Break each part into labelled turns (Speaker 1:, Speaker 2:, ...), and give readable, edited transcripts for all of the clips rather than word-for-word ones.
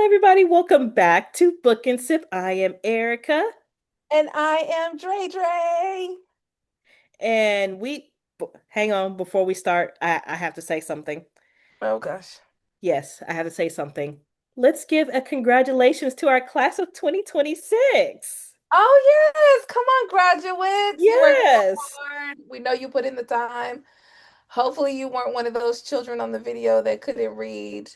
Speaker 1: everybody. Welcome back to Book and Sip. I am Erica,
Speaker 2: And I am Dre Dre.
Speaker 1: and hang on before we start. I have to say something.
Speaker 2: Oh gosh.
Speaker 1: Yes, I have to say something. Let's give a congratulations to our class of 2026.
Speaker 2: Oh yes, come on, graduates. You worked so
Speaker 1: Yes.
Speaker 2: hard. We know you put in the time. Hopefully you weren't one of those children on the video that couldn't read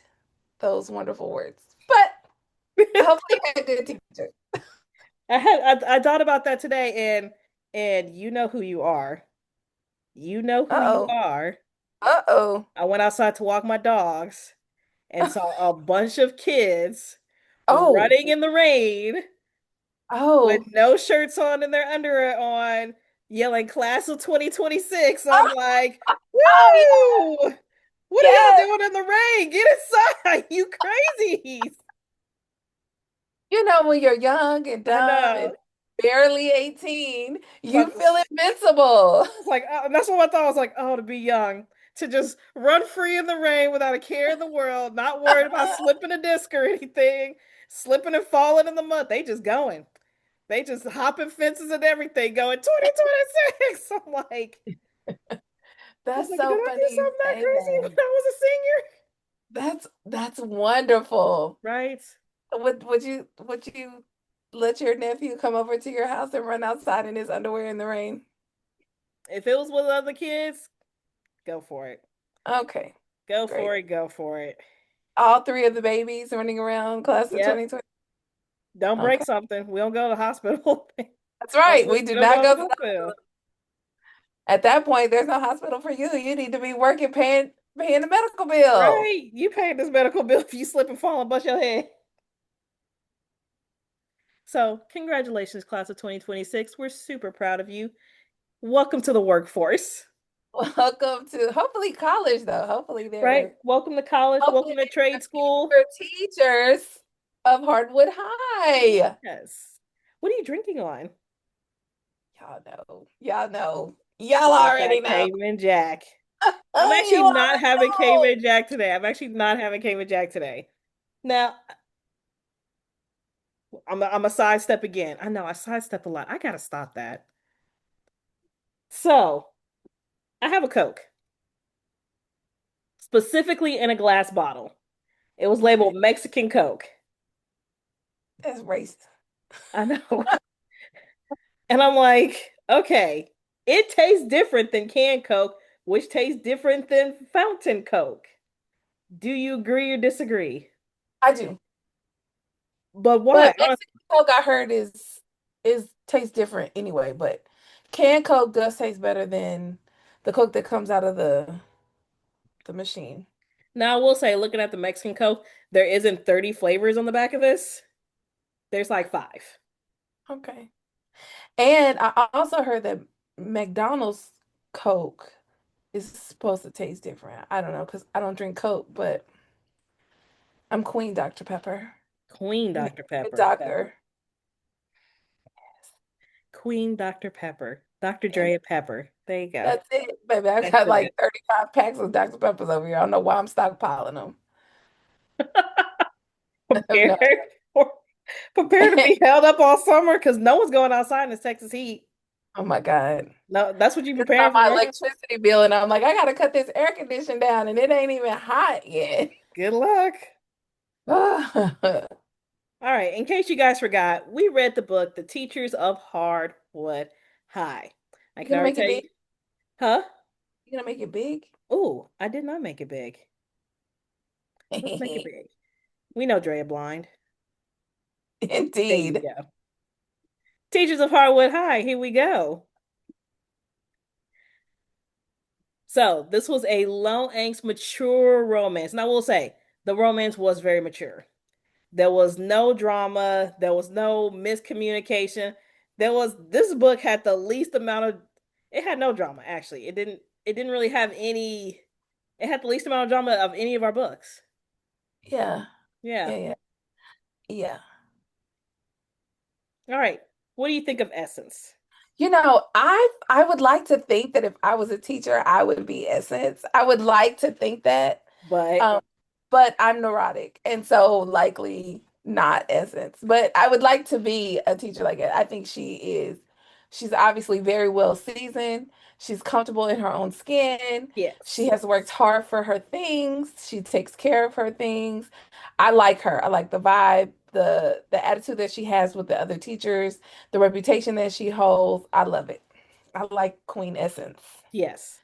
Speaker 2: those wonderful words. But hopefully you had a good teacher.
Speaker 1: I thought about that today, and you know who you are. You know who you
Speaker 2: Uh-oh.
Speaker 1: are.
Speaker 2: Uh-oh.
Speaker 1: I went outside to walk my dogs and saw a bunch of kids
Speaker 2: Oh.
Speaker 1: running in the rain with
Speaker 2: Oh.
Speaker 1: no shirts on and their underwear on, yelling class of 2026. I'm
Speaker 2: Oh,
Speaker 1: like,
Speaker 2: oh yeah.
Speaker 1: woo! What are y'all
Speaker 2: Yes.
Speaker 1: doing in the rain? Get inside, you crazies.
Speaker 2: You know, when you're young and
Speaker 1: I
Speaker 2: dumb and
Speaker 1: know.
Speaker 2: barely 18, you
Speaker 1: But
Speaker 2: feel invincible.
Speaker 1: I was like, oh, and that's what I thought. I was like, oh, to be young, to just run free in the rain without a care in the world, not worried about slipping a disc or anything, slipping and falling in the mud. They just going. They just hopping fences and everything, going 2026. I'm like, I was
Speaker 2: That's
Speaker 1: like, did
Speaker 2: so
Speaker 1: I do
Speaker 2: funny.
Speaker 1: something that crazy when
Speaker 2: Amen.
Speaker 1: I was a senior?
Speaker 2: That's wonderful.
Speaker 1: Right.
Speaker 2: Would you let your nephew come over to your house and run outside in his underwear in the rain?
Speaker 1: If it was with other kids, go for it.
Speaker 2: Okay,
Speaker 1: Go
Speaker 2: great.
Speaker 1: for it. Go for it.
Speaker 2: All three of the babies running around class of
Speaker 1: Yep.
Speaker 2: 2020.
Speaker 1: Don't break
Speaker 2: Okay.
Speaker 1: something. We don't go to the hospital.
Speaker 2: That's right. We
Speaker 1: We
Speaker 2: do
Speaker 1: don't
Speaker 2: not
Speaker 1: go to
Speaker 2: go
Speaker 1: the
Speaker 2: to the
Speaker 1: hospital.
Speaker 2: hospital. At that point, there's no hospital for you. You need to be working, paying the medical bill.
Speaker 1: Right. You paid this medical bill if you slip and fall and bust your head. So, congratulations, class of 2026. We're super proud of you. Welcome to the workforce.
Speaker 2: Welcome to hopefully college though.
Speaker 1: Right? Welcome to college.
Speaker 2: Hopefully
Speaker 1: Welcome to
Speaker 2: they're
Speaker 1: trade school.
Speaker 2: your teachers of Hardwood High.
Speaker 1: Yes. What are you drinking on?
Speaker 2: Y'all know. Y'all know. Y'all
Speaker 1: I got
Speaker 2: already
Speaker 1: that
Speaker 2: know.
Speaker 1: Cayman Jack. I'm
Speaker 2: Oh,
Speaker 1: actually
Speaker 2: you
Speaker 1: not
Speaker 2: already
Speaker 1: having
Speaker 2: know.
Speaker 1: Cayman Jack today. I'm actually not having Cayman Jack today. Now, I'm a sidestep again. I know I sidestep a lot. I gotta stop that. So, I have a Coke, specifically in a glass bottle. It was
Speaker 2: Okay.
Speaker 1: labeled Mexican Coke.
Speaker 2: That's racist.
Speaker 1: I know. And I'm like, okay, it tastes different than canned Coke, which tastes different than fountain Coke. Do you agree or disagree?
Speaker 2: I do.
Speaker 1: But why?
Speaker 2: But Mexican Coke I heard is tastes different anyway, but canned Coke does taste better than the Coke that comes out of the machine.
Speaker 1: Now, I will say, looking at the Mexican Coke, there isn't 30 flavors on the back of this. There's like five.
Speaker 2: Okay. And I also heard that McDonald's Coke is supposed to taste different. I don't know because I don't drink Coke, but I'm Queen Dr. Pepper.
Speaker 1: Queen
Speaker 2: You know,
Speaker 1: Dr.
Speaker 2: a
Speaker 1: Pepper.
Speaker 2: doctor.
Speaker 1: Queen Dr. Pepper. Dr.
Speaker 2: And
Speaker 1: Dre Pepper. There you go.
Speaker 2: that's it, baby. I
Speaker 1: That's
Speaker 2: got like
Speaker 1: it.
Speaker 2: 35 packs of Dr. Peppers over here. I don't know why I'm stockpiling them. I have
Speaker 1: Prepared
Speaker 2: no
Speaker 1: for Prepare to
Speaker 2: idea.
Speaker 1: be held up all summer because no one's going outside in this Texas heat.
Speaker 2: Oh my God.
Speaker 1: No, that's what you
Speaker 2: It's on
Speaker 1: preparing
Speaker 2: my
Speaker 1: for.
Speaker 2: electricity bill, and I'm like, I gotta cut this air condition down, and it ain't even hot yet.
Speaker 1: Good luck.
Speaker 2: You're
Speaker 1: All right, in case you guys forgot, we read the book, The Teachers of Hardwood High. I can
Speaker 2: gonna
Speaker 1: already
Speaker 2: make it
Speaker 1: tell you,
Speaker 2: big?
Speaker 1: huh?
Speaker 2: You're gonna make it big?
Speaker 1: Oh, I did not make it big. Let's make it big. We know Drea blind. There you
Speaker 2: Indeed.
Speaker 1: go. Teachers of Hardwood High, here we go. So, this was a low angst, mature romance. And I will say, the romance was very mature. There was no drama. There was no miscommunication. This book had the least amount of it had no drama actually. It didn't really have any it had the least amount of drama of any of our books.
Speaker 2: Yeah.
Speaker 1: Yeah.
Speaker 2: Yeah, yeah. Yeah.
Speaker 1: All right. What do you think of Essence?
Speaker 2: You know, I would like to think that if I was a teacher, I would be Essence. I would like to think that.
Speaker 1: But
Speaker 2: Um, but I'm neurotic, and so likely not Essence. But I would like to be a teacher like that. I think she's obviously very well seasoned. She's comfortable in her own skin. She
Speaker 1: Yes.
Speaker 2: has worked hard for her things. She takes care of her things. I like her. I like the vibe, the attitude that she has with the other teachers, the reputation that she holds. I love it. I like Queen Essence.
Speaker 1: Yes.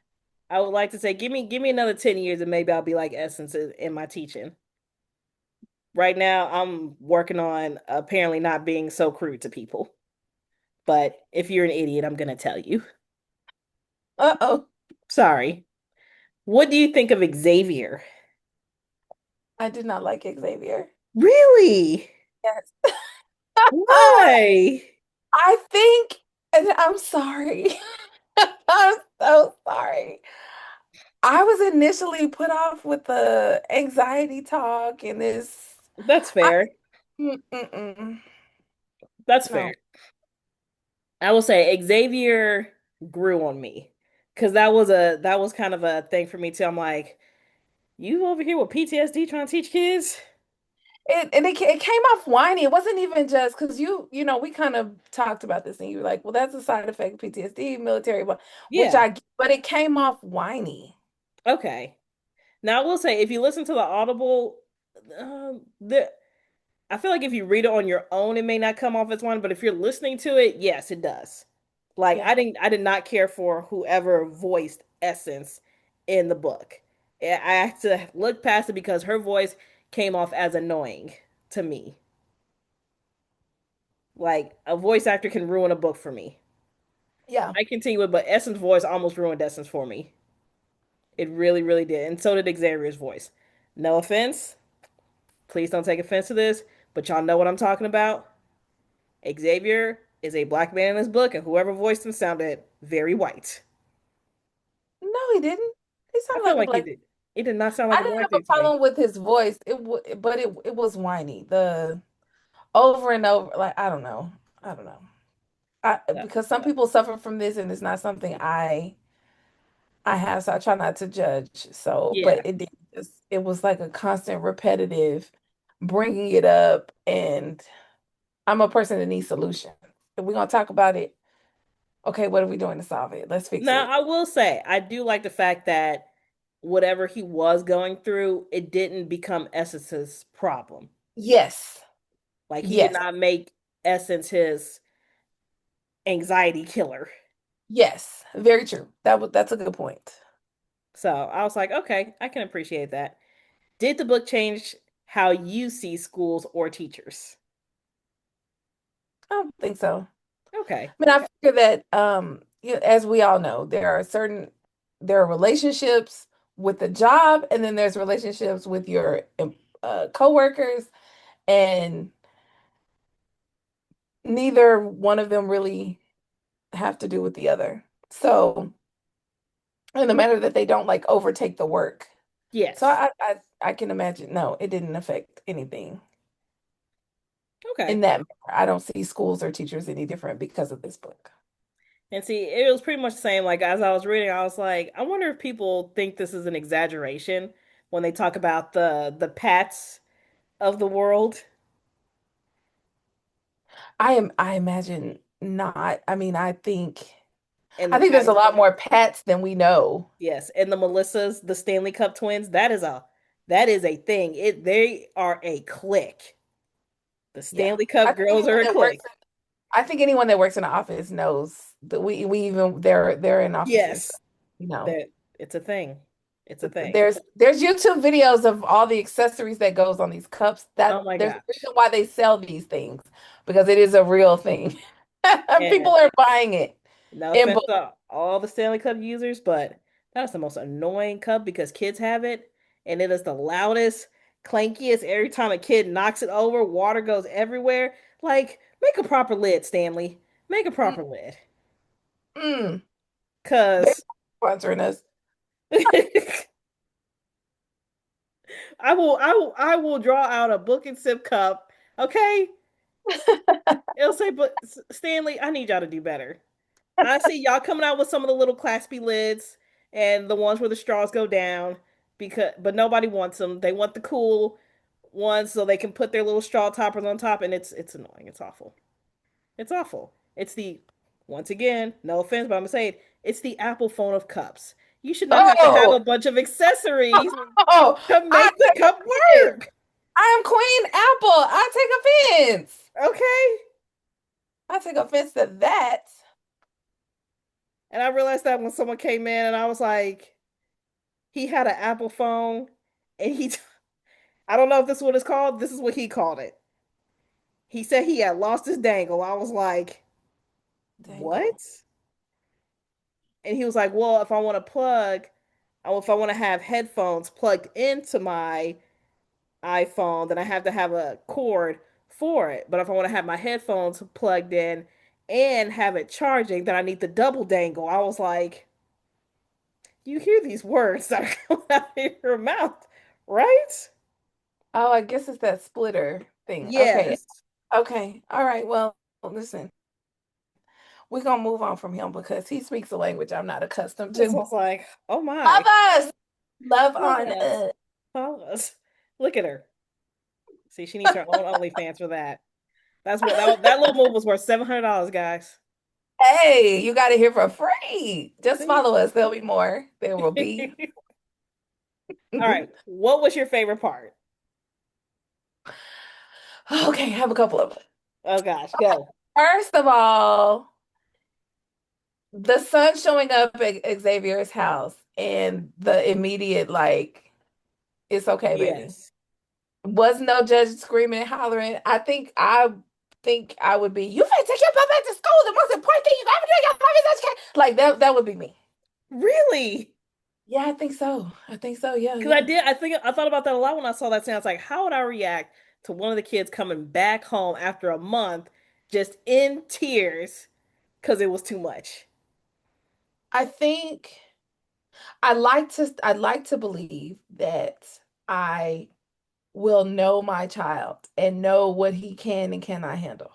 Speaker 1: I would like to say, give me another 10 years and maybe I'll be like Essence in my teaching. Right now, I'm working on apparently not being so crude to people. But if you're an idiot, I'm gonna tell you.
Speaker 2: Uh-oh.
Speaker 1: Sorry. What do you think of Xavier?
Speaker 2: I did not like Xavier.
Speaker 1: Really?
Speaker 2: Yes.
Speaker 1: Why?
Speaker 2: I think, and I'm sorry. I'm so sorry. I was initially put off with the anxiety talk and this.
Speaker 1: That's
Speaker 2: I,
Speaker 1: fair.
Speaker 2: mm-mm.
Speaker 1: That's fair.
Speaker 2: No,
Speaker 1: I will say Xavier grew on me because that was kind of a thing for me too. I'm like, you over here with PTSD trying to teach kids?
Speaker 2: it came off whiny. It wasn't even just because we kind of talked about this and you were like, well, that's a side effect of PTSD, military, but
Speaker 1: Yeah.
Speaker 2: but it came off whiny.
Speaker 1: Okay. Now I will say if you listen to the Audible, the I feel like if you read it on your own, it may not come off as one, but if you're listening to it, yes, it does. Like
Speaker 2: Yeah.
Speaker 1: I did not care for whoever voiced Essence in the book. I had to look past it because her voice came off as annoying to me. Like a voice actor can ruin a book for me.
Speaker 2: Yeah.
Speaker 1: I continue it, but Essence voice almost ruined Essence for me. It really, really did. And so did Xavier's voice. No offense. Please don't take offense to this, but y'all know what I'm talking about. Xavier is a black man in this book, and whoever voiced him sounded very white.
Speaker 2: No, he didn't. He
Speaker 1: I
Speaker 2: sounded
Speaker 1: feel
Speaker 2: like a
Speaker 1: like he
Speaker 2: black.
Speaker 1: did. It did not sound like
Speaker 2: I
Speaker 1: a
Speaker 2: didn't
Speaker 1: black
Speaker 2: have a
Speaker 1: dude to me.
Speaker 2: problem with his voice. But it was whiny. The over and over, like I don't know. I don't know.
Speaker 1: Uh,
Speaker 2: Because some people suffer from this and it's not something I have, so I try not to judge. So,
Speaker 1: yeah.
Speaker 2: but it was like a constant repetitive bringing it up, and I'm a person that needs solutions. If we're gonna talk about it, okay, what are we doing to solve it? Let's fix
Speaker 1: Now,
Speaker 2: it.
Speaker 1: I will say, I do like the fact that whatever he was going through, it didn't become Essence's problem.
Speaker 2: Yes.
Speaker 1: Like, he did
Speaker 2: Yes.
Speaker 1: not make Essence his anxiety killer.
Speaker 2: Yes. Very true. That's a good point.
Speaker 1: So I was like, okay, I can appreciate that. Did the book change how you see schools or teachers?
Speaker 2: I don't think so.
Speaker 1: Okay.
Speaker 2: I mean, I figure that as we all know, there are relationships with the job, and then there's relationships with your coworkers, and neither one of them really have to do with the other. So, in the matter that they don't like overtake the work. So
Speaker 1: Yes.
Speaker 2: I can imagine. No, it didn't affect anything in
Speaker 1: Okay.
Speaker 2: that matter. I don't see schools or teachers any different because of this book.
Speaker 1: And see, it was pretty much the same. Like as I was reading, I was like, I wonder if people think this is an exaggeration when they talk about the Pats of the world
Speaker 2: I imagine not. I mean,
Speaker 1: and
Speaker 2: I
Speaker 1: the
Speaker 2: think there's a
Speaker 1: Patterson.
Speaker 2: lot more Pats than we know.
Speaker 1: Yes, and the Melissas, the Stanley Cup twins. That is a thing. They are a clique. The
Speaker 2: Yeah.
Speaker 1: Stanley Cup girls are a clique.
Speaker 2: I think anyone that works in an office knows that we even they're in offices. So,
Speaker 1: Yes,
Speaker 2: you know,
Speaker 1: that it's a thing. It's a thing.
Speaker 2: there's YouTube videos of all the accessories that goes on these cups.
Speaker 1: Oh
Speaker 2: That
Speaker 1: my
Speaker 2: there's a
Speaker 1: gosh.
Speaker 2: reason why they sell these things because it is a real thing.
Speaker 1: And
Speaker 2: People are buying it
Speaker 1: no
Speaker 2: in
Speaker 1: offense
Speaker 2: bulk.
Speaker 1: to all the Stanley Cup users, but that's the most annoying cup because kids have it, and it is the loudest, clankiest. Every time a kid knocks it over, water goes everywhere. Like, make a proper lid, Stanley. Make a
Speaker 2: Mm,
Speaker 1: proper lid.
Speaker 2: mm. They're
Speaker 1: Cause
Speaker 2: sponsoring us.
Speaker 1: I will draw out a book and sip cup. Okay? It'll say, but Stanley, I need y'all to do better. I see y'all coming out with some of the little claspy lids and the ones where the straws go down. because but nobody wants them. They want the cool ones so they can put their little straw toppers on top, and it's annoying. It's awful. It's awful. It's the once again, no offense, but I'm gonna say it. It's the Apple phone of cups. You should not have to have a
Speaker 2: Oh,
Speaker 1: bunch of accessories
Speaker 2: oh,
Speaker 1: to
Speaker 2: I
Speaker 1: make the
Speaker 2: take
Speaker 1: cup
Speaker 2: offense.
Speaker 1: work.
Speaker 2: I am Queen Apple. I take offense.
Speaker 1: Okay.
Speaker 2: I take offense to that.
Speaker 1: And I realized that when someone came in and I was like, he had an Apple phone and I don't know if this is what it's called. This is what he called it. He said he had lost his dangle. I was like,
Speaker 2: Dangle.
Speaker 1: what? And he was like, well, if I want to plug, or if I want to have headphones plugged into my iPhone, then I have to have a cord for it. But if I want to have my headphones plugged in and have it charging, then I need the double dangle. I was like, you hear these words that are coming out of your mouth, right?
Speaker 2: Oh, I guess it's that splitter thing. Okay.
Speaker 1: Yes.
Speaker 2: Okay. All right. Well, listen, we're gonna move on from him because he speaks a language I'm not accustomed
Speaker 1: So I
Speaker 2: to.
Speaker 1: was like, oh
Speaker 2: Love
Speaker 1: my,
Speaker 2: us. Love
Speaker 1: love
Speaker 2: on
Speaker 1: us,
Speaker 2: us.
Speaker 1: love us. Look at her. See, she needs her own OnlyFans for that. That's what that little move was worth $700, guys.
Speaker 2: Hey, you got it here for free. Just
Speaker 1: See?
Speaker 2: follow us. There'll be more. There will be.
Speaker 1: All right. What was your favorite part?
Speaker 2: Okay, I have a couple of them.
Speaker 1: Oh gosh, go.
Speaker 2: First of all, the sun showing up at Xavier's house and the immediate like, it's okay, baby.
Speaker 1: Yes.
Speaker 2: Was no judge screaming and hollering. I would be, you finna take your butt back to school. The most important thing you gotta do in your life is education. Like that would be me.
Speaker 1: Really?
Speaker 2: Yeah, I think so. I think so. Yeah,
Speaker 1: Because I
Speaker 2: yeah.
Speaker 1: did, I think I thought about that a lot when I saw that scene. I was like, how would I react to one of the kids coming back home after a month just in tears because it was too much?
Speaker 2: I think I'd like to believe that I will know my child and know what he can and cannot handle.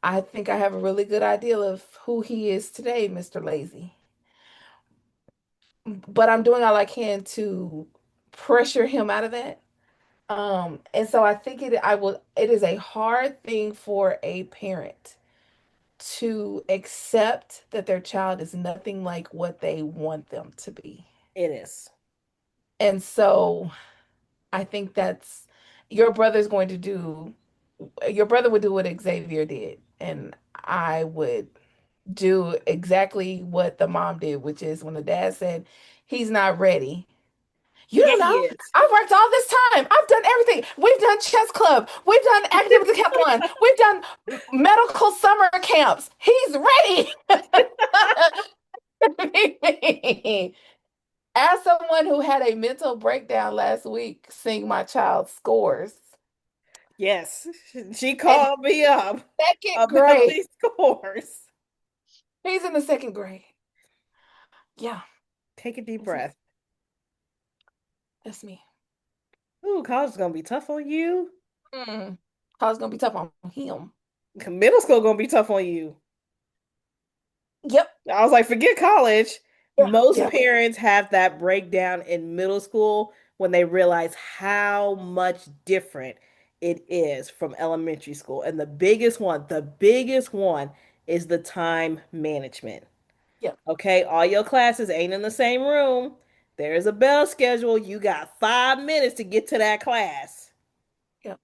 Speaker 2: I think I have a really good idea of who he is today, Mr. Lazy. But I'm doing all I can to pressure him out of that. And so I think it is a hard thing for a parent to accept that their child is nothing like what they want them to be.
Speaker 1: It is.
Speaker 2: And so I think that's your brother's going to do, your brother would do what Xavier did, and I would do exactly what the mom did, which is when the dad said he's not ready. You
Speaker 1: Yeah,
Speaker 2: don't
Speaker 1: he
Speaker 2: know.
Speaker 1: is.
Speaker 2: I've worked all this time. I've done everything. We've done chess club. We've done academic decathlon. We've done medical summer camps. He's ready. As someone who had a mental breakdown last week seeing my child's scores
Speaker 1: Yes. She
Speaker 2: and
Speaker 1: called me up
Speaker 2: second
Speaker 1: about
Speaker 2: grade,
Speaker 1: these scores.
Speaker 2: he's in the second grade. Yeah,
Speaker 1: Take a deep
Speaker 2: that's me.
Speaker 1: breath.
Speaker 2: That's me.
Speaker 1: Ooh, college is gonna be tough on you.
Speaker 2: Mm. College gonna be tough on him.
Speaker 1: Middle school gonna be tough on you.
Speaker 2: Yep.
Speaker 1: I was like, forget college.
Speaker 2: Yeah.
Speaker 1: Most
Speaker 2: Yeah.
Speaker 1: parents have that breakdown in middle school when they realize how much different it is from elementary school. And the biggest one is the time management.
Speaker 2: Yep.
Speaker 1: Okay, all your classes ain't in the same room. There's a bell schedule. You got 5 minutes to get to that class.
Speaker 2: Yep.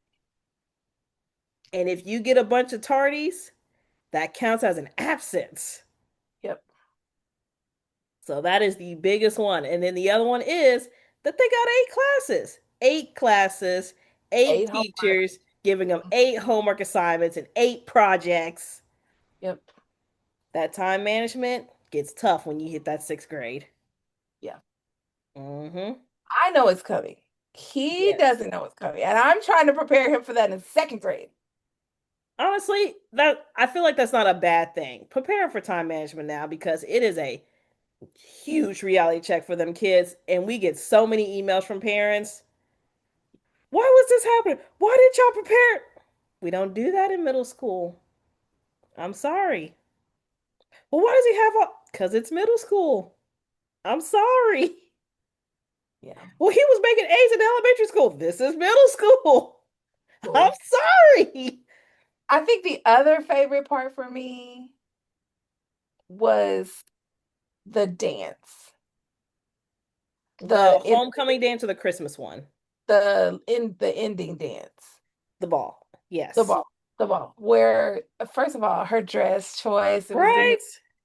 Speaker 1: And if you get a bunch of tardies, that counts as an absence.
Speaker 2: Yep.
Speaker 1: So that is the biggest one. And then the other one is that they got eight classes, eight
Speaker 2: 8 homework.
Speaker 1: teachers giving them eight homework assignments and eight projects.
Speaker 2: Yep.
Speaker 1: That time management gets tough when you hit that sixth grade.
Speaker 2: Yeah.
Speaker 1: Mm-hmm.
Speaker 2: I know it's coming. He
Speaker 1: Yes.
Speaker 2: doesn't know it's coming. And I'm trying to prepare him for that in second grade.
Speaker 1: Honestly, that I feel like that's not a bad thing. Prepare for time management now because it is a huge reality check for them kids. And we get so many emails from parents. Why was this happening? Why did y'all prepare? We don't do that in middle school. I'm sorry. Well, why does he have a? Because it's middle school. I'm sorry.
Speaker 2: Yeah.
Speaker 1: Well, he was making A's in elementary school. This is middle school. I'm
Speaker 2: Cool.
Speaker 1: sorry.
Speaker 2: I think the other favorite part for me was the dance.
Speaker 1: The
Speaker 2: The in
Speaker 1: homecoming dance or the Christmas one?
Speaker 2: the ending dance.
Speaker 1: The ball.
Speaker 2: The
Speaker 1: Yes.
Speaker 2: ball. The ball. Where first of all, her dress choice, it was giving
Speaker 1: Right?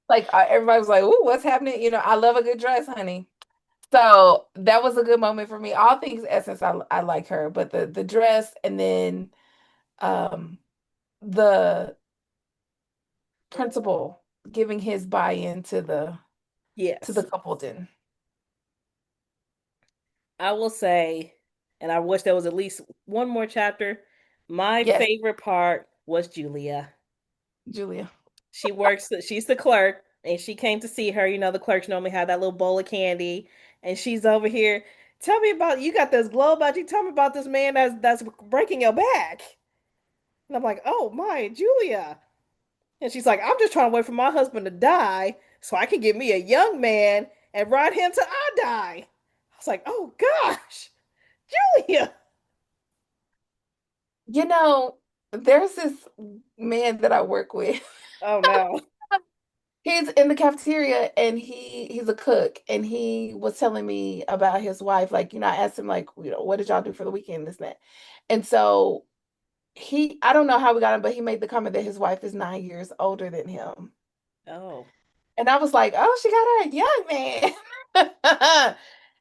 Speaker 2: like everybody was like, "Ooh, what's happening?" I love a good dress, honey. So that was a good moment for me. All things Essence, I like her, but the dress and then um the principal giving his buy-in to the
Speaker 1: Yes.
Speaker 2: coupleton.
Speaker 1: I will say, and I wish there was at least one more chapter. My
Speaker 2: Yes,
Speaker 1: favorite part was Julia.
Speaker 2: Julia.
Speaker 1: She's the clerk, and she came to see her. You know, the clerks normally have that little bowl of candy, and she's over here. Tell me about you got this glow about you. Tell me about this man that's breaking your back. And I'm like, oh my, Julia. And she's like, I'm just trying to wait for my husband to die so I can get me a young man and ride him till I die. I was like, oh gosh, Julia.
Speaker 2: You know, there's this man that I work with.
Speaker 1: Oh no.
Speaker 2: He's in the cafeteria and he's a cook and he was telling me about his wife. Like, I asked him like, what did y'all do for the weekend, this and that. And so I don't know how we got him, but he made the comment that his wife is 9 years older than him.
Speaker 1: Oh.
Speaker 2: And I was like, oh, she got her a young man.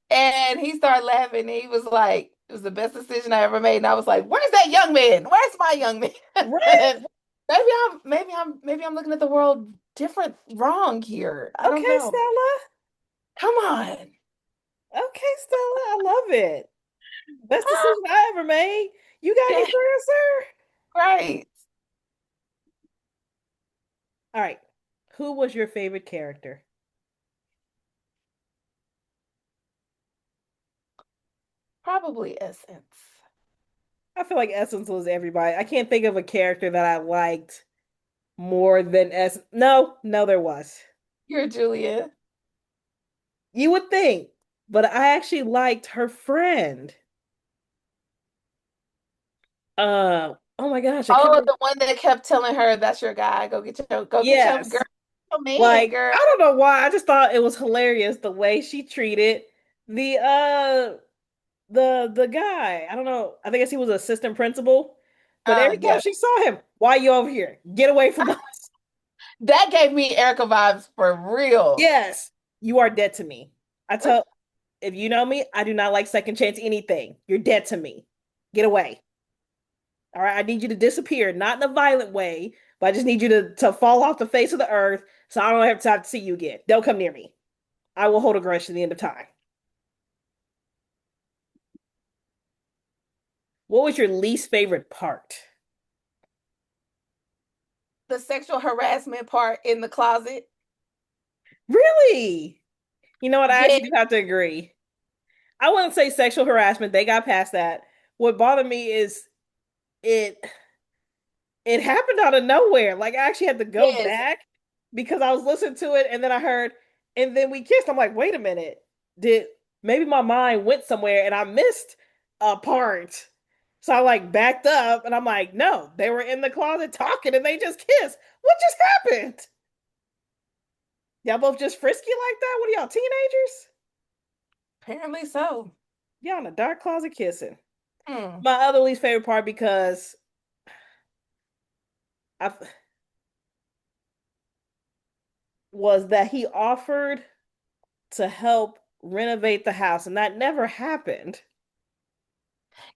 Speaker 2: And he started laughing. And he was like, it was the best decision I ever made. And I was like, where's that young man? Where's my young man?
Speaker 1: Right?
Speaker 2: Maybe I'm looking at the world different, wrong here. I don't
Speaker 1: Okay,
Speaker 2: know.
Speaker 1: Stella.
Speaker 2: Come on.
Speaker 1: Okay, Stella. I love it. Best decision I ever made. You got any
Speaker 2: Yeah,
Speaker 1: friends, sir?
Speaker 2: right.
Speaker 1: All right. Who was your favorite character?
Speaker 2: Probably Essence.
Speaker 1: I feel like Essence was everybody. I can't think of a character that I liked more than Essence. No, no, there was.
Speaker 2: You're Julia.
Speaker 1: You would think, but I actually liked her friend. Oh my gosh, I
Speaker 2: Oh,
Speaker 1: couldn't.
Speaker 2: the one that kept telling her that's your guy. Go get your girl,
Speaker 1: Yes.
Speaker 2: your man,
Speaker 1: Like,
Speaker 2: girl.
Speaker 1: I don't know why. I just thought it was hilarious the way she treated the the guy. I don't know. I think he was assistant principal. But every time
Speaker 2: Yeah.
Speaker 1: she saw him, why are you over here? Get away from us.
Speaker 2: That gave me Erica vibes for real.
Speaker 1: Yes, you are dead to me. I tell if you know me, I do not like second chance anything. You're dead to me. Get away. All right. I need you to disappear, not in a violent way, but I just need you to fall off the face of the earth so I don't have time to see you again. Don't come near me. I will hold a grudge to the end of time. What was your least favorite part?
Speaker 2: The sexual harassment part in the closet.
Speaker 1: Really? You know what? I
Speaker 2: Yeah,
Speaker 1: actually do have to agree. I wouldn't say sexual harassment. They got past that. What bothered me is it it happened out of nowhere. Like I actually had to go
Speaker 2: yes.
Speaker 1: back because I was listening to it and then I heard and then we kissed. I'm like, wait a minute. Did maybe my mind went somewhere and I missed a part. So I like backed up and I'm like, no, they were in the closet talking and they just kissed. What just happened? Y'all both just frisky like that? What are y'all, teenagers?
Speaker 2: Apparently so.
Speaker 1: Y'all in a dark closet kissing.
Speaker 2: Hmm.
Speaker 1: My other least favorite part because I was that he offered to help renovate the house, and that never happened.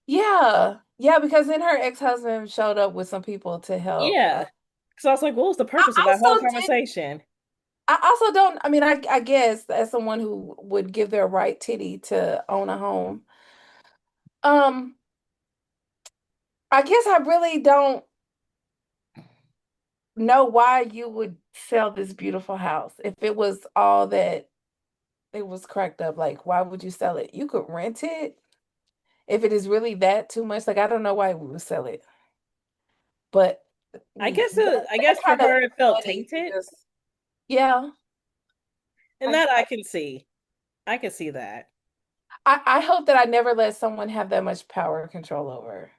Speaker 2: Yeah. Yeah, because then her ex-husband showed up with some people to help.
Speaker 1: Yeah. So I was like, what was the
Speaker 2: I
Speaker 1: purpose of that whole
Speaker 2: also did
Speaker 1: conversation?
Speaker 2: I also don't, I mean, I guess as someone who would give their right titty to own a home, um, I guess I really don't know why you would sell this beautiful house. If it was all that it was cracked up, like why would you sell it? You could rent it if it is really that too much. Like I don't know why we would sell it, but
Speaker 1: I
Speaker 2: that
Speaker 1: guess for
Speaker 2: kind of
Speaker 1: her it felt
Speaker 2: money
Speaker 1: tainted.
Speaker 2: just yeah.
Speaker 1: And
Speaker 2: I,
Speaker 1: that I
Speaker 2: I
Speaker 1: can see. I can see that.
Speaker 2: I hope that I never let someone have that much power and control over.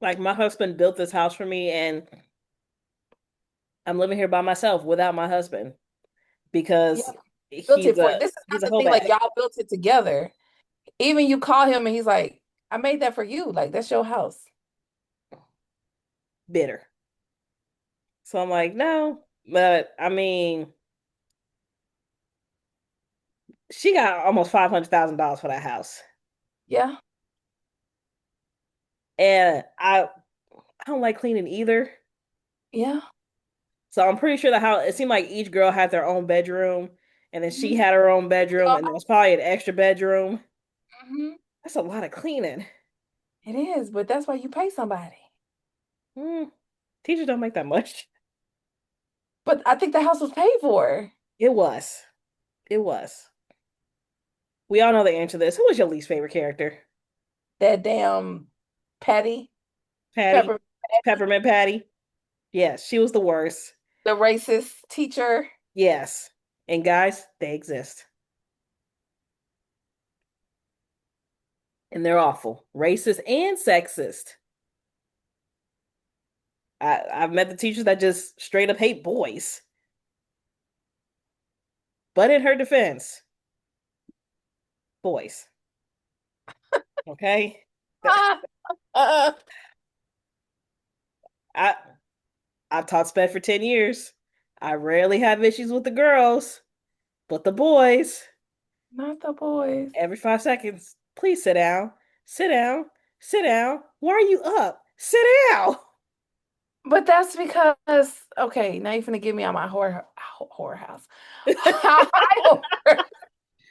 Speaker 1: Like my husband built this house for me, and I'm living here by myself without my husband
Speaker 2: Yeah,
Speaker 1: because
Speaker 2: built
Speaker 1: he's
Speaker 2: it for
Speaker 1: a
Speaker 2: you. This is
Speaker 1: he's
Speaker 2: not
Speaker 1: a
Speaker 2: the
Speaker 1: whole
Speaker 2: thing, like
Speaker 1: bag
Speaker 2: y'all built it together. Even you call him and he's like, I made that for you. Like that's your house.
Speaker 1: bitter. So I'm like, no, but I mean, she got almost $500,000 for that house,
Speaker 2: Yeah,
Speaker 1: and I don't like cleaning either.
Speaker 2: yeah.
Speaker 1: So I'm pretty sure the house. It seemed like each girl had their own bedroom, and then she
Speaker 2: Mhm.
Speaker 1: had her own bedroom, and there was probably an extra bedroom.
Speaker 2: Mhm.
Speaker 1: That's a lot of cleaning.
Speaker 2: It is, but that's why you pay somebody.
Speaker 1: Hmm. Teachers don't make that much.
Speaker 2: But I think the house was paid for.
Speaker 1: It was. It was. We all know the answer to this. Who was your least favorite character?
Speaker 2: That damn Patty,
Speaker 1: Patty?
Speaker 2: Pepper,
Speaker 1: Peppermint Patty? Yes, she was the worst.
Speaker 2: the racist teacher.
Speaker 1: Yes. And guys, they exist. And they're awful. Racist and sexist. I've met the teachers that just straight up hate boys. But in her defense, boys. Okay?
Speaker 2: Ah, uh,
Speaker 1: I I've taught sped for 10 years. I rarely have issues with the girls, but the boys,
Speaker 2: not the boys.
Speaker 1: every 5 seconds, please sit down, sit down, sit down. Why are you up? Sit down.
Speaker 2: But that's because, okay, now you're gonna get me on my horror house. Hi,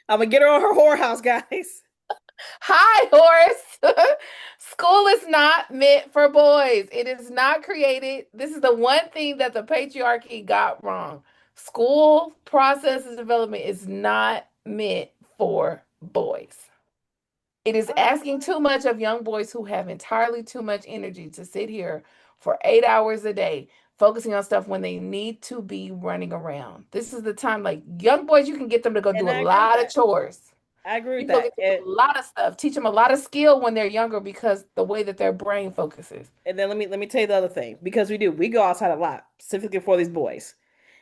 Speaker 1: I'm gonna get her on her whorehouse, guys.
Speaker 2: Hi, Horace. School is not meant for boys. It is not created. This is the one thing that the patriarchy got wrong. School process and development is not meant for boys. It is
Speaker 1: Uh,
Speaker 2: asking too much of young boys who have entirely too much energy to sit here for 8 hours a day, focusing on stuff when they need to be running around. This is the time, like young boys, you can get them to go do
Speaker 1: and
Speaker 2: a
Speaker 1: I agree with
Speaker 2: lot of
Speaker 1: that.
Speaker 2: chores.
Speaker 1: I agree
Speaker 2: You
Speaker 1: with
Speaker 2: can go
Speaker 1: that.
Speaker 2: get them to do a lot of stuff, teach them a lot of skill when they're younger because the way that their brain focuses.
Speaker 1: And then let me tell you the other thing because we go outside a lot specifically for these boys,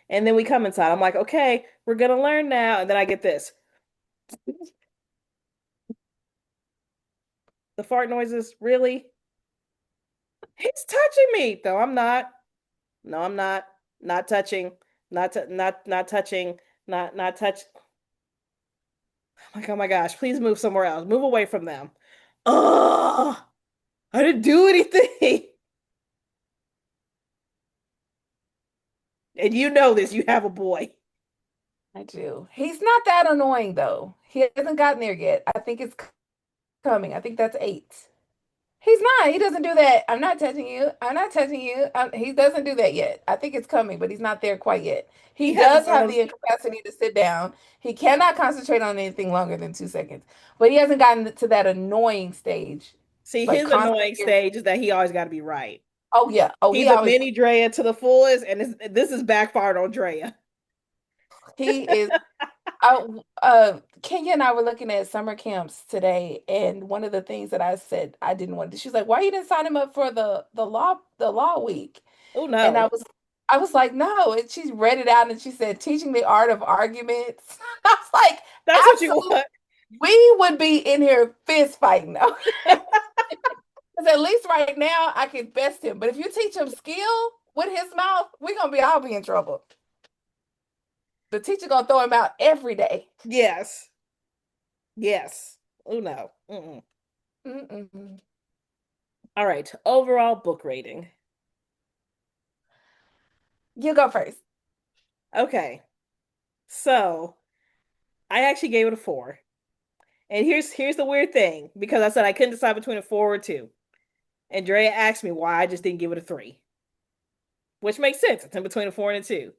Speaker 1: and then we come inside. I'm like, okay, we're gonna learn now, and then I get this: the fart noises. Really? He's touching me. No, I'm not. No, I'm not. Not touching. Not touching. Not touch. Like, oh my gosh, please move somewhere else. Move away from them. Oh, I didn't do anything. And you know this. You have a boy.
Speaker 2: I do. He's not that annoying though. He hasn't gotten there yet. I think it's coming. I think that's eight. He's not. He doesn't do that. I'm not touching you. I'm not touching you. He doesn't do that yet. I think it's coming, but he's not there quite yet. He
Speaker 1: He hasn't
Speaker 2: does
Speaker 1: gone
Speaker 2: have
Speaker 1: on.
Speaker 2: the incapacity to sit down. He cannot concentrate on anything longer than 2 seconds, but he hasn't gotten to that annoying stage,
Speaker 1: See,
Speaker 2: like
Speaker 1: his
Speaker 2: constantly.
Speaker 1: annoying stage is that he always got to be right.
Speaker 2: Oh yeah. Oh, he
Speaker 1: He's a
Speaker 2: always
Speaker 1: mini Drea to the fullest, and this is backfired on Drea.
Speaker 2: he is. Kenya and I were looking at summer camps today, and one of the things that I said I didn't want to, she's like, "Why you didn't sign him up for the law week?"
Speaker 1: Oh
Speaker 2: And
Speaker 1: no,
Speaker 2: I was like, "No." And she read it out, and she said, "Teaching the art of arguments." I was like,
Speaker 1: that's what you
Speaker 2: "Absolutely,
Speaker 1: want.
Speaker 2: we would be in here fist fighting, okay?" Because at least right now I can best him. But if you teach him skill with his mouth, we're gonna be all be in trouble. The teacher gonna throw him out every day.
Speaker 1: Yes, yes. Oh no. Mm-mm.
Speaker 2: Mm-mm.
Speaker 1: All right. Overall book rating.
Speaker 2: You go first.
Speaker 1: Okay. So I actually gave it a 4. And here's the weird thing because I said I couldn't decide between a 4 or 2. And Drea asked me why I just didn't give it a 3, which makes sense. It's in between a 4 and a 2.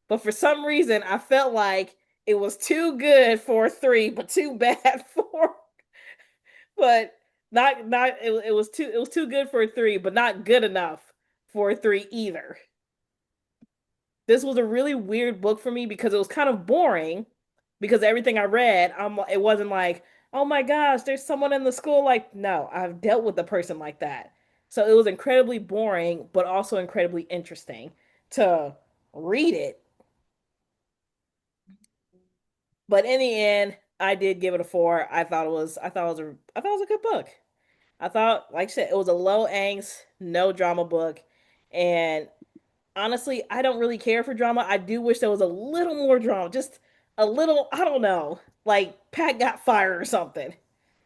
Speaker 1: But for some reason, I felt like it was too good for a 3, but too bad for but not it was too good for a 3, but not good enough for a 3 either. This was a really weird book for me because it was kind of boring because everything I read, it wasn't like, oh my gosh, there's someone in the school. Like, no, I've dealt with a person like that. So it was incredibly boring, but also incredibly interesting to read it. But in the end, I did give it a four. I thought it was a good book. I thought, like I said, it was a low angst, no drama book. And honestly, I don't really care for drama. I do wish there was a little more drama, just a little, I don't know, like Pat got fired or something.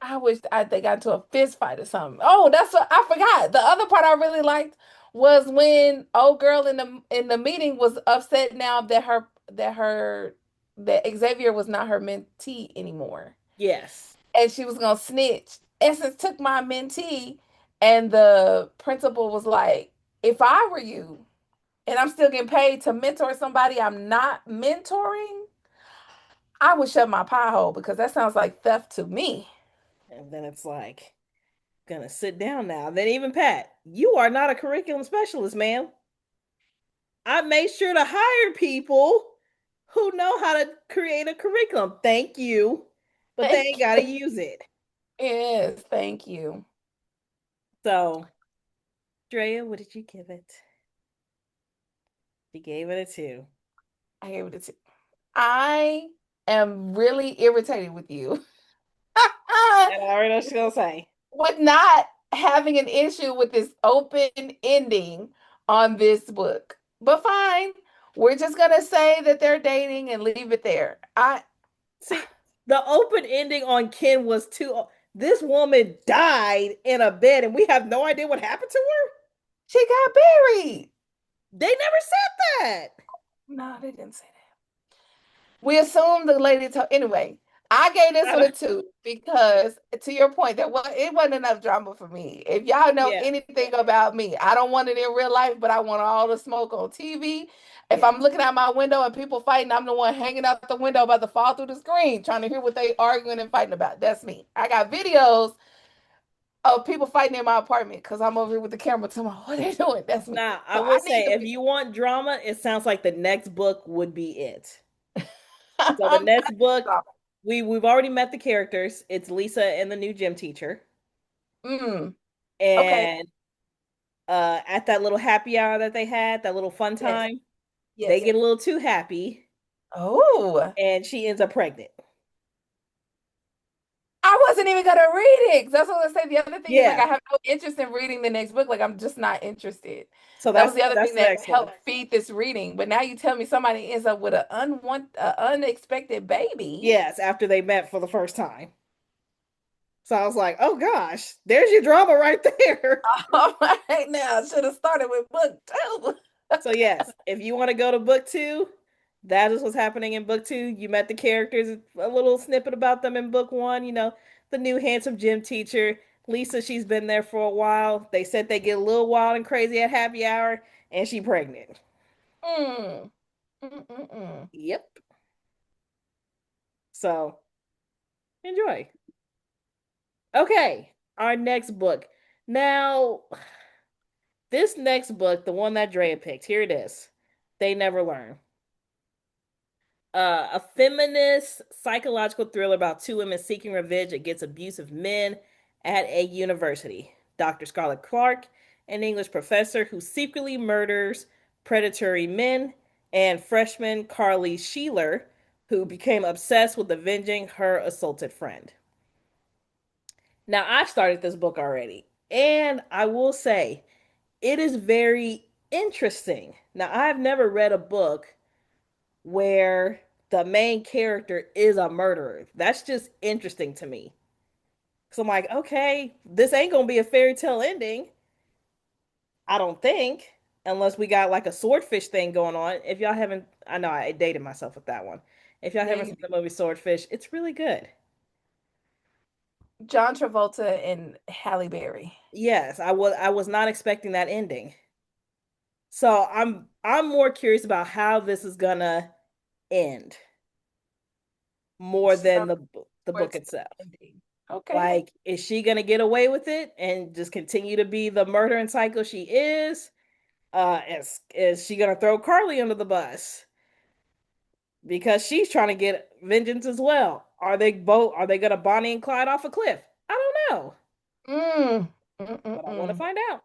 Speaker 2: I wish they got into a fist fight or something. Oh, that's what I forgot. The other part I really liked was when old girl in the meeting was upset now that Xavier was not her mentee anymore.
Speaker 1: Yes.
Speaker 2: And she was gonna snitch. Essence took my mentee, and the principal was like, if I were you and I'm still getting paid to mentor somebody I'm not mentoring, I would shut my pie hole because that sounds like theft to me.
Speaker 1: And then it's like, gonna sit down now. Then even Pat, you are not a curriculum specialist, ma'am. I made sure to hire people who know how to create a curriculum. Thank you. But they ain't
Speaker 2: Thank
Speaker 1: gotta
Speaker 2: you.
Speaker 1: use it.
Speaker 2: Yes, thank you.
Speaker 1: So, Drea, what did you give it? She gave it a two.
Speaker 2: I gave it a two. I am really irritated with you
Speaker 1: And I already know what she's gonna say.
Speaker 2: with not having an issue with this open ending on this book. But fine, we're just gonna say that they're dating and leave it there. I
Speaker 1: See, the open ending on Ken was too. This woman died in a bed, and we have no idea what happened to her.
Speaker 2: She got buried.
Speaker 1: They never said that.
Speaker 2: No, they didn't say that. We assumed the lady told anyway. I gave this one a two because, to your point, it wasn't enough drama for me. If y'all know
Speaker 1: Yeah,
Speaker 2: anything about me, I don't want it in real life, but I want all the smoke on TV. If
Speaker 1: yeah.
Speaker 2: I'm looking out my window and people fighting, I'm the one hanging out the window about to fall through the screen, trying to hear what they arguing and fighting about. That's me. I got videos of people fighting in my apartment because I'm over here with the camera telling me what they're doing. That's me.
Speaker 1: Now, I
Speaker 2: So
Speaker 1: will
Speaker 2: I need
Speaker 1: say,
Speaker 2: the
Speaker 1: if
Speaker 2: video.
Speaker 1: you want drama, it sounds like the next book would be it. So the
Speaker 2: I'm
Speaker 1: next book, we've already met the characters. It's Lisa and the new gym teacher,
Speaker 2: mm, okay.
Speaker 1: and at that little happy hour that they had, that little fun
Speaker 2: Yes.
Speaker 1: time, they
Speaker 2: Yes.
Speaker 1: get a little too happy,
Speaker 2: Oh.
Speaker 1: and she ends up pregnant.
Speaker 2: I wasn't even gonna read it. 'Cause that's what I say. The other thing is like
Speaker 1: Yeah.
Speaker 2: I have no interest in reading the next book. Like I'm just not interested.
Speaker 1: So
Speaker 2: That was the other
Speaker 1: that's
Speaker 2: thing
Speaker 1: the
Speaker 2: that
Speaker 1: next one.
Speaker 2: helped feed this reading. But now you tell me somebody ends up with unexpected baby.
Speaker 1: Yes, after they met for the first time. So I was like, oh gosh, there's your drama right there.
Speaker 2: All right, now I should have started with book two.
Speaker 1: So yes, if you want to go to book two, that is what's happening in book two. You met the characters, a little snippet about them in book one, the new handsome gym teacher. Lisa, she's been there for a while. They said they get a little wild and crazy at happy hour, and she pregnant.
Speaker 2: Mm. Mm-mm-mm.
Speaker 1: Yep. So enjoy. Okay, our next book. Now, this next book, the one that Drea picked, here it is. They Never Learn. A feminist psychological thriller about two women seeking revenge against abusive men at a university. Dr. Scarlett Clark, an English professor who secretly murders predatory men, and freshman Carly Sheeler, who became obsessed with avenging her assaulted friend. Now, I've started this book already, and I will say it is very interesting. Now, I've never read a book where the main character is a murderer. That's just interesting to me. So I'm like, okay, this ain't gonna be a fairy tale ending. I don't think, unless we got like a swordfish thing going on. If y'all haven't, I know I dated myself with that one. If y'all
Speaker 2: Yeah,
Speaker 1: haven't
Speaker 2: you
Speaker 1: seen
Speaker 2: did.
Speaker 1: the movie Swordfish, it's really good.
Speaker 2: John Travolta and Halle Berry.
Speaker 1: Yes, I was not expecting that ending. So I'm more curious about how this is gonna end more than
Speaker 2: Sounds
Speaker 1: the
Speaker 2: where
Speaker 1: book
Speaker 2: it's
Speaker 1: itself.
Speaker 2: ending. Okay.
Speaker 1: Like, is she gonna get away with it and just continue to be the murdering psycho she is? Is she gonna throw Carly under the bus because she's trying to get vengeance as well? Are they gonna Bonnie and Clyde off a cliff? I don't know,
Speaker 2: Mm.
Speaker 1: but I want to
Speaker 2: Mm-mm-mm.
Speaker 1: find out.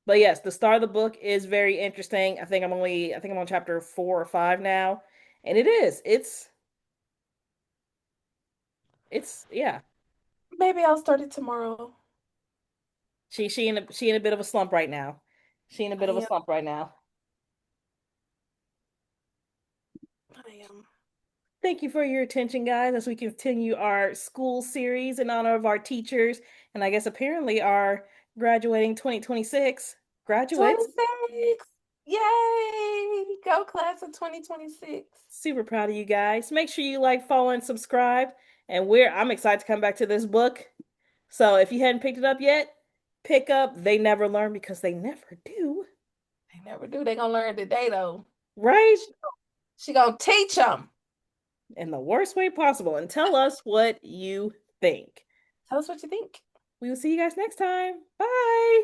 Speaker 1: But yes, the start of the book is very interesting. I think I'm on chapter 4 or 5 now, and it's yeah.
Speaker 2: Maybe I'll start it tomorrow.
Speaker 1: She in a bit of a slump right now. She in a
Speaker 2: I
Speaker 1: bit of a
Speaker 2: am.
Speaker 1: slump right now.
Speaker 2: I am.
Speaker 1: Thank you for your attention, guys, as we continue our school series in honor of our teachers, and I guess apparently our graduating 2026 graduates.
Speaker 2: 26. Yay! Go class of 2026.
Speaker 1: Super proud of you guys. Make sure you like, follow, and subscribe. And I'm excited to come back to this book. So if you hadn't picked it up yet, pick up They Never Learn because they never do.
Speaker 2: They never do. They gonna learn today though.
Speaker 1: Right?
Speaker 2: She gonna teach them.
Speaker 1: In the worst way possible. And tell us what you think.
Speaker 2: Tell us what you think.
Speaker 1: We will see you guys next time. Bye.